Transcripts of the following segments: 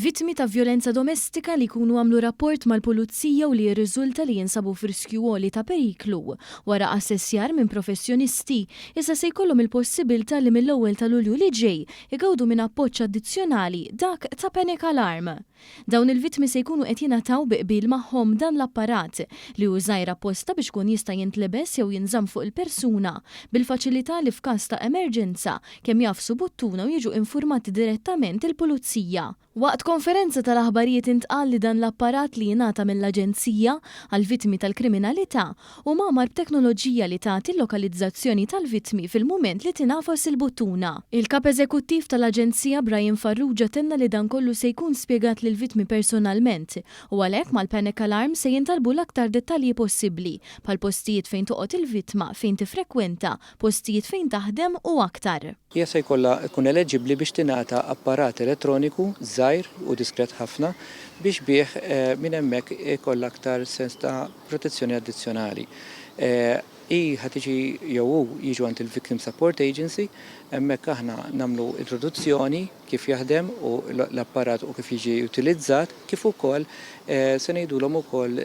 Vittmi ta' vjolenza domestika li jkunu għamlu rapport mal-pulizija u li jirriżulta li jinsabu f'riskju għoli ta' periklu. Wara assessjar minn professjonisti, issa se jkollhom il-possibilità li mill-ewwel ta' Lulju li ġej igawdu minn appoġġ addizzjonali dak ta' panic alarm. Dawn il-vittmi se jkunu qed jingħataw biqbil magħhom dan l-apparat li hu żgħir apposta biex kun jista' jintlebes jew jinżamm fuq il-persuna bil-faċilità li f'każ ta' emerġenza kemm jafsu buttuna u jiġu infurmati direttament il-pulizija. Waqt konferenza tal-aħbarijiet intqal li dan l-apparat li jingħata mill-Aġenzija għal vittmi tal-kriminalità u magħmar b'teknoloġija li tagħti l-lokalizzazzjoni tal-vittmi fil-mument li tingħafas il-buttuna. Il-kap eżekuttiv tal-Aġenzija Brian Farrugia tenna li dan kollu se jkun spjegat lill-vittmi personalment u għalhekk mal-panic alarm se jintalbu l-aktar dettalji possibbli bħal postijiet fejn toqgħod il-vittma, fejn tifrekwenta, postijiet fejn taħdem u aktar. Hija se jkollha tkun eleġibbli biex tingħata apparat elettroniku żgħir u diskret ħafna biex bih minn hemmhekk ikollha aktar sens ta' protezzjoni addizzjonali. Ħatiġi jew jiġu għand il-Victim Support Agency, hemmhekk aħna nagħmlu introduzzjoni kif jaħdem u l-apparat u kif jiġi utilizzat, kif ukoll se ngħidulhom ukoll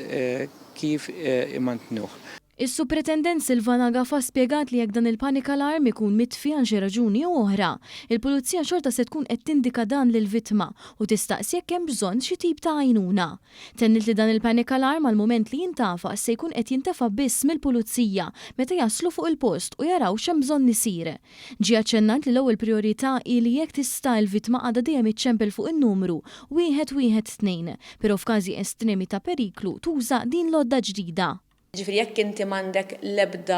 kif imantnuh. Is-Supretendent Silvana Gafa spjegat li jekk dan il-panic alarm ikun mitfi għal xi raġuni oħra, il-pulizija xorta se tkun qed tindika dan lill-vittma u tistaqsi jekk hemm bżonn xi tip ta' għajnuna. Tennit li dan il-panic alarm għal mument li jintafaq se jkun qed jintefa' biss mill-pulizija meta jaslu fuq il-post u jaraw x'hemm bżonn isir. Ġie aċċennat li l-ewwel priorità hi li jekk tista' l-vittma għadha dejjem iċċempel fuq in-numru 112, però f'każi estremi ta' periklu tuża din l-għodda ġdida. Ġifieri jekk inti m'għandek l-ebda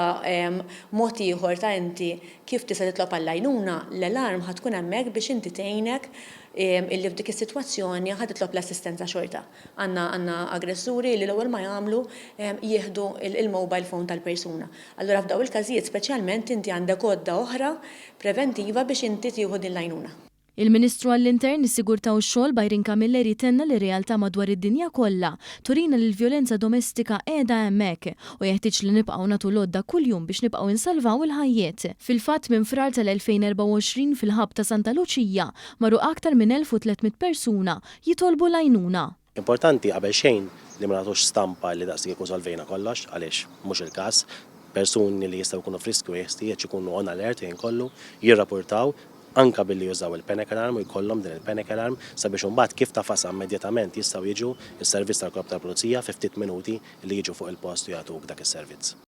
mod ieħor ta' inti kif tista' titlob għall-għajnuna, l-alarm ħad tkun hemmhekk biex inti tgħinek illi f'dik is-sitwazzjoni ħad titlob l-assistenza xorta. Għandna aggressuri li l-ewwel ma jagħmlu jieħdu il-mobile phone tal-persuna. Allura f'daw il-każijiet speċjalment inti għandek għodda oħra preventiva biex inti tieħu din l-għajnuna. Il-Ministru għall-Intern is-Sigurtà u x-Xogħol Byron Camilleri tenna li realtà madwar id-dinja kollha turina li l-vjolenza domestika qiegħda hemmhekk u jeħtieġ li nibqgħu nagħtu lodda kuljum biex nibqgħu insalvaw il-ħajjiet. Fil-fatt minn frar tal-2024 fil-ħabb ta' Santa Luċija marru aktar minn 1300 persuna jitolbu l-għajnuna. Importanti qabel xejn li ma nagħtux stampa li daqsik ikun solvejna kollox għaliex mhux il-każ. Persuni li jistgħu jkunu friskju jeħtieġ ikunu on alert jien kollu jirrapportaw anka billi jużaw il-panic alarm u jkollhom din il-panic alarm sabiex imbagħad kif tafas immedjatament jistgħu jiġu is-servizz tal-korp tal-pulizija fi ftit minuti li jiġu fuq il-post u jagħtuk dak is-servizz.